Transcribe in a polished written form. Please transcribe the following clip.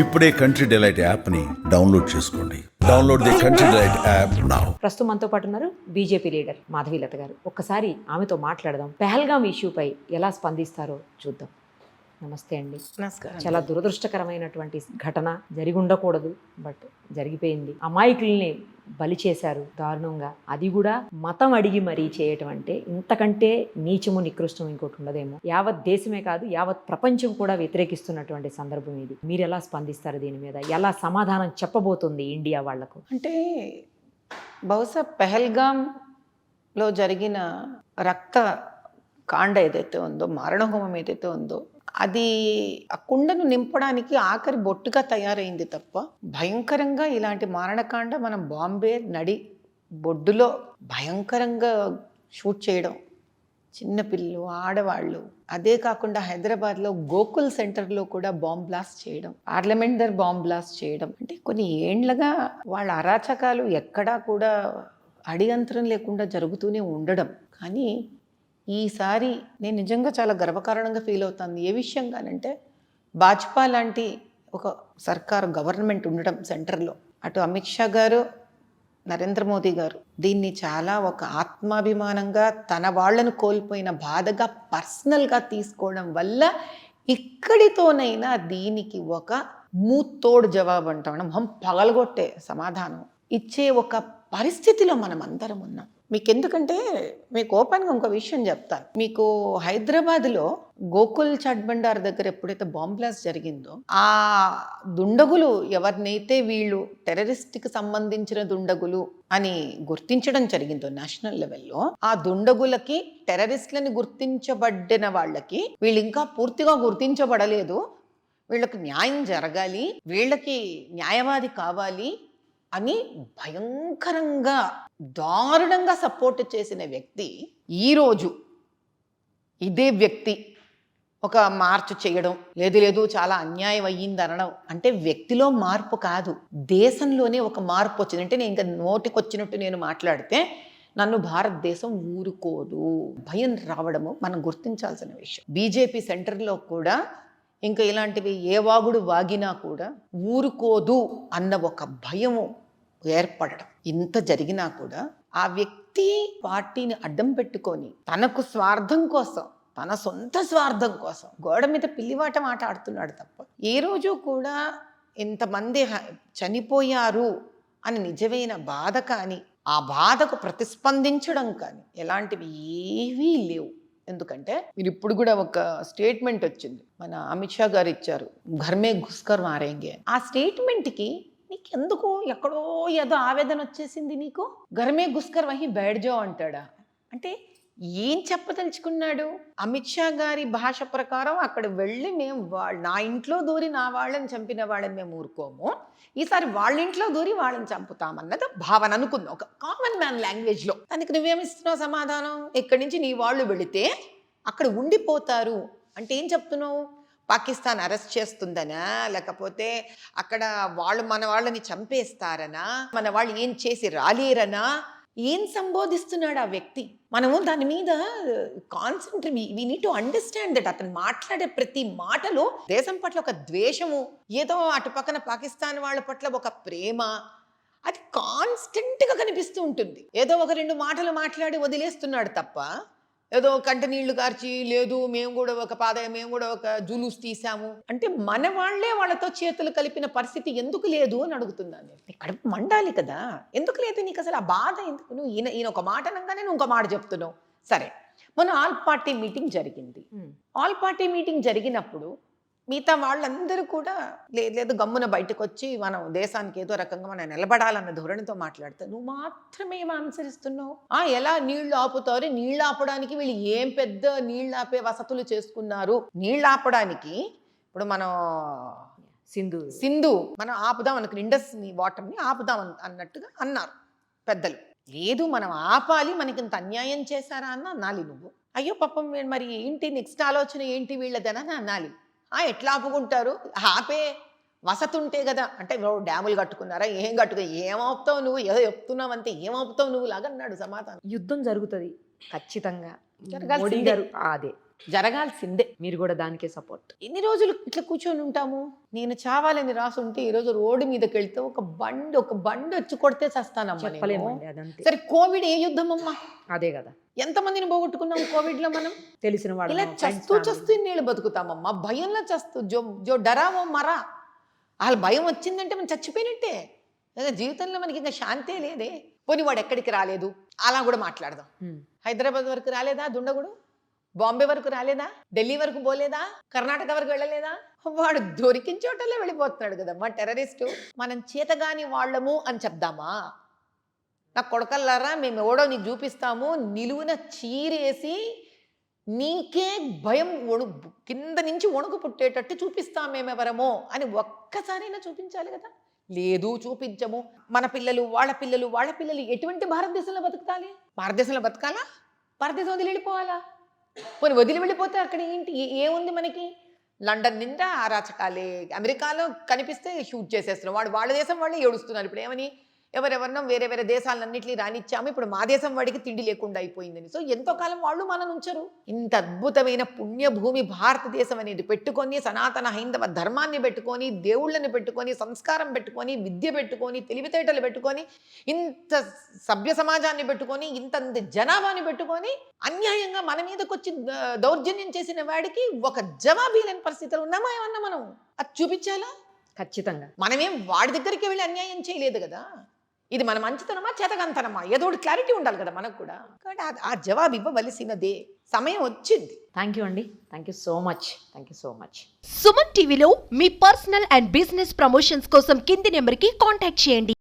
ఇప్పుడే country delight యాప్ని download చేసుకోండి. Download the country delight app now. ప్రస్తుతం మనతో పాటు ఉన్నారు బీజేపీ లీడర్ మాధవీలత గారు. ఒక్కసారి ఆమెతో మాట్లాడదాం. పెహల్గాం ఇష్యూపై ఎలా స్పందిస్తారో చూద్దాం. నమస్తే అండి. నమస్కారం. చాలా దురదృష్టకరమైనటువంటి ఘటన, జరిగి ఉండకూడదు బట్ జరిగిపోయింది. అమాయకుల్ని బలి చేశారు దారుణంగా. అది కూడా మతం అడిగి మరీ చేయటం అంటే ఇంతకంటే నీచము నికృష్టం ఇంకోటి ఉండదేమో. యావత్ దేశమే కాదు, యావత్ ప్రపంచం కూడా వ్యతిరేకిస్తున్నటువంటి సందర్భం ఇది. మీరు ఎలా స్పందిస్తారు దీని మీద? ఎలా సమాధానం చెప్పబోతుంది ఇండియా వాళ్లకు? అంటే బహుశా పెహల్గాంలో జరిగిన రక్త కాండ ఏదైతే ఉందో, మారణహోమం ఏదైతే ఉందో, అది ఆ కుండను నింపడానికి ఆఖరి బొట్టుగా తయారైంది తప్ప భయంకరంగా ఇలాంటి మారణకాండ మనం బాంబే నడి బొడ్డులో భయంకరంగా షూట్ చేయడం, చిన్నపిల్లలు, ఆడవాళ్ళు, అదే కాకుండా హైదరాబాద్లో గోకుల్ సెంటర్లో కూడా బాంబ్ బ్లాస్ట్ చేయడం, పార్లమెంట్ దగ్గర బాంబ్ బ్లాస్ట్ చేయడం, అంటే కొన్ని ఏండ్లుగా వాళ్ళ అరాచకాలు ఎక్కడా కూడా అడిగంతరం లేకుండా జరుగుతూనే ఉండడం. కానీ ఈసారి నేను నిజంగా చాలా గర్వకారణంగా ఫీల్ అవుతాను. ఏ విషయంగానంటే భాజపా లాంటి ఒక సర్కారు గవర్నమెంట్ ఉండడం సెంటర్లో, అటు అమిత్ షా గారు, నరేంద్ర మోదీ గారు దీన్ని చాలా ఒక ఆత్మాభిమానంగా, తన వాళ్లను కోల్పోయిన బాధగా పర్సనల్గా తీసుకోవడం వల్ల ఇక్కడితోనైనా దీనికి ఒక మూతోడు జవాబు అంటాం, మొహం పగలగొట్టే సమాధానం ఇచ్చే ఒక పరిస్థితిలో మనం అందరం ఉన్నాం. మీకు ఎందుకంటే మీకు ఓపెన్గా ఇంకో విషయం చెప్తాను. మీకు హైదరాబాద్లో గోకుల్ చట్బండార్ దగ్గర ఎప్పుడైతే బాంబ్ బ్లాస్ట్ జరిగిందో, ఆ దుండగులు ఎవరినైతే వీళ్ళు టెర్రరిస్ట్కి సంబంధించిన దుండగులు అని గుర్తించడం జరిగిందో నేషనల్ లెవెల్లో, ఆ దుండగులకి, టెర్రరిస్ట్లని గుర్తించబడిన వాళ్ళకి వీళ్ళు ఇంకా పూర్తిగా గుర్తించబడలేదు, వీళ్ళకి న్యాయం జరగాలి, వీళ్ళకి న్యాయవాది కావాలి అని భయంకరంగా దారుణంగా సపోర్ట్ చేసిన వ్యక్తి ఈరోజు ఇదే వ్యక్తి ఒక మార్పు చేయడం, లేదు చాలా అన్యాయం అయ్యింది అనడం, అంటే వ్యక్తిలో మార్పు కాదు, దేశంలోనే ఒక మార్పు వచ్చింది. అంటే నేను ఇంకా నోటికొచ్చినట్టు నేను మాట్లాడితే నన్ను భారతదేశం ఊరుకోదు, భయం రావడము మనం గుర్తించాల్సిన విషయం. బీజేపీ సెంటర్లో కూడా ఇంకా ఇలాంటివి ఏ వాగుడు వాగినా కూడా ఊరుకోదు అన్న ఒక భయము ఏర్పడడం. ఇంత జరిగినా కూడా ఆ వ్యక్తి పార్టీని అడ్డం పెట్టుకొని తనకు స్వార్థం కోసం, తన సొంత స్వార్థం కోసం గోడ మీద పిల్లివాట మాట ఆడుతున్నాడు తప్ప ఏ రోజు కూడా ఇంతమంది చనిపోయారు అని నిజమైన బాధ కానీ, ఆ బాధకు ప్రతిస్పందించడం కానీ ఎలాంటివి ఏవీ లేవు. ఎందుకంటే మీరు ఇప్పుడు కూడా ఒక స్టేట్మెంట్ వచ్చింది, మన అమిత్ షా గారు ఇచ్చారు, ఘర్మే ఘుస్కర్ మారేంగే. ఆ స్టేట్మెంట్కి నీకు ఎందుకు ఎక్కడో ఏదో ఆవేదన వచ్చేసింది, నీకు ఘర్మే ఘుస్కర్ వహి బైఠ్ అంటాడా? అంటే ఏం చెప్పదలుచుకున్నాడు? అమిత్ షా గారి భాష ప్రకారం అక్కడ వెళ్ళి మేము నా ఇంట్లో దూరి నా వాళ్ళని చంపిన వాళ్ళని మేము ఊరుకోము, ఈసారి వాళ్ళ ఇంట్లో దూరి వాళ్ళని చంపుతామన్నది భావన అనుకుందాం, ఒక కామన్ మ్యాన్ లాంగ్వేజ్లో. దానికి నువ్వేమిస్తున్నావు సమాధానం? ఇక్కడి నుంచి నీ వాళ్ళు వెళితే అక్కడ ఉండిపోతారు అంటే ఏం చెప్తున్నావు? పాకిస్తాన్ అరెస్ట్ చేస్తుందనా, లేకపోతే అక్కడ వాళ్ళు మన వాళ్ళని చంపేస్తారనా, మన వాళ్ళు ఏం చేసి రాలేరనా? ఏం సంబోధిస్తున్నాడు ఆ వ్యక్తి? మనము దాని మీద concentrate, we need to understand that అతను మాట్లాడే ప్రతి మాటలో దేశం పట్ల ఒక ద్వేషము, ఏదో అటు పక్కన పాకిస్తాన్ వాళ్ళ పట్ల ఒక ప్రేమ, అది కాన్స్టెంట్గా కనిపిస్తూ ఉంటుంది. ఏదో ఒక రెండు మాటలు మాట్లాడి వదిలేస్తున్నాడు తప్ప ఏదో కంట నీళ్లు కార్చి, లేదు మేము కూడా ఒక జులూస్ తీసాము అంటే మన వాళ్లే వాళ్ళతో చేతులు కలిపిన పరిస్థితి ఎందుకు లేదు అని అడుగుతున్నాను నేను. కడుపు మండాలి కదా, ఎందుకు లేదు నీకు అసలు ఆ బాధ ఎందుకు? నువ్వు ఈయన ఒక మాట అనగానే నువ్వు ఇంకో మాట చెప్తున్నావు. సరే, మొన్న ఆల్ పార్టీ మీటింగ్ జరిగింది. ఆల్ పార్టీ మీటింగ్ జరిగినప్పుడు మిగతా వాళ్ళందరూ కూడా లేదు గమ్మున బయటకు వచ్చి మనం దేశానికి ఏదో రకంగా మనం నిలబడాలన్న ధోరణితో మాట్లాడితే నువ్వు మాత్రమే అనుసరిస్తున్నావు. ఎలా నీళ్లు ఆపుతారు? నీళ్లు ఆపడానికి వీళ్ళు ఏం పెద్ద నీళ్లు ఆపే వసతులు చేసుకున్నారు? నీళ్లు ఆపడానికి ఇప్పుడు మనం సింధు మనం ఆపుదాం అనుకుని, ఇండస్ వాటర్ని ఆపుదాం అన్నట్టుగా అన్నారు పెద్దలు. లేదు మనం ఆపాలి, మనకి ఇంత అన్యాయం చేశారా అన్న అనాలి నువ్వు. అయ్యో పాపం మరి ఏంటి నెక్స్ట్ ఆలోచన ఏంటి వీళ్ళదనని అనాలి. ఎట్లా ఆపుకుంటారు? ఆపే వసతి ఉంటే కదా. అంటే డ్యాములు కట్టుకున్నారా? ఏమాపుతావు నువ్వు? ఏదో చెప్తున్నావు అంతే, ఏమాపుతావు నువ్వు లాగా అన్నాడు సమాధానం. యుద్ధం జరుగుతుంది ఖచ్చితంగా, జరగాల్సిందే. మోడీ గారు అదే జరగాల్సిందే. మీరు కూడా దానికే సపోర్ట్. ఎన్ని రోజులు ఇట్లా కూర్చొని ఉంటాము? నేను చావాలని రాసుంటే ఈరోజు రోడ్డు మీదకి వెళ్తే ఒక బండి వచ్చి కొడితే చస్తానమ్మా నేను. చెప్పలేమండి అదంతే. సరే, కోవిడ్ ఏ యుద్ధం అమ్మా? అదే కదా, ఎంతమందిని పోగొట్టుకున్నాం కోవిడ్ లో మనం. తెలిసిన వాళ్ళు ఇలా చస్తూ నీళ్ళు బతుకుతామమ్మా, భయంలో చస్తూ. జో డరావో మరా. వాళ్ళ భయం వచ్చిందంటే మనం చచ్చిపోయినట్టే. జీవితంలో మనకి ఇంకా శాంతే లేదే. పోనీ వాడు ఎక్కడికి రాలేదు, అలా కూడా మాట్లాడదాం. హైదరాబాద్ వరకు రాలేదా దుండగుడు? బాంబే వరకు రాలేదా? ఢిల్లీ వరకు పోలేదా? కర్ణాటక వరకు వెళ్ళలేదా? వాడు దొరికిన చోటలో వెళ్ళిపోతున్నాడు కదమ్మా టెర్రరిస్టు. మనం చేతగాని వాళ్ళము అని చెప్దామా? నా కొడకల్లారా, మేము ఎవడో నీకు చూపిస్తాము, నిలువున చీరేసి నీకే భయం కింద నుంచి వణుకు పుట్టేటట్టు చూపిస్తాం మేమెవరమో అని ఒక్కసారైనా చూపించాలి కదా. లేదు, చూపించము. మన పిల్లలు వాళ్ళ పిల్లలు ఎటువంటి భారతదేశంలో బతుకుతాలి? భారతదేశంలో బతకాలా? భారతదేశం వదిలి వెళ్ళిపోవాలా? పోనీ వదిలి వెళ్ళిపోతే అక్కడ ఏంటి, ఏముంది మనకి? లండన్ నిండా అరాచకాలే. అమెరికాలో కనిపిస్తే షూట్ చేసేస్తున్నాం. వాళ్ళ దేశం వాళ్ళే ఏడుస్తున్నారు ఇప్పుడు. ఏమని? ఎవరెవరినో వేరే దేశాలన్నింటినీ రానిచ్చాము, ఇప్పుడు మా దేశం వాడికి తిండి లేకుండా అయిపోయిందని. సో ఎంతో కాలం వాళ్ళు మనం ఉంచరు. ఇంత అద్భుతమైన పుణ్యభూమి భారతదేశం అనేది పెట్టుకొని, సనాతన హైందవ ధర్మాన్ని పెట్టుకొని, దేవుళ్ళని పెట్టుకొని, సంస్కారం పెట్టుకొని, విద్య పెట్టుకొని, తెలివితేటలు పెట్టుకొని, ఇంత సభ్య సమాజాన్ని పెట్టుకొని, ఇంత జనాభాని పెట్టుకొని, అన్యాయంగా మన మీదకి వచ్చి దౌర్జన్యం చేసిన వాడికి ఒక జవాబీ లేని పరిస్థితులు ఉన్నామా ఏమన్నా మనం? అది చూపించాలా? ఖచ్చితంగా. మనమేం వాడి దగ్గరికి వెళ్ళి అన్యాయం చేయలేదు కదా. ఇది మన మంచితనమా చేతగంతనమా? ఏదో ఒకటి క్లారిటీ ఉండాలి కదా మనకు కూడా. కాబట్టి ఆ జవాబు ఇవ్వవలసినదే, సమయం వచ్చింది. థ్యాంక్ యూ అండి, thank you so much. Suman టీవీలో మీ పర్సనల్ అండ్ బిజినెస్ ప్రమోషన్స్ కోసం కింది నెంబర్కి కాంటాక్ట్ చేయండి.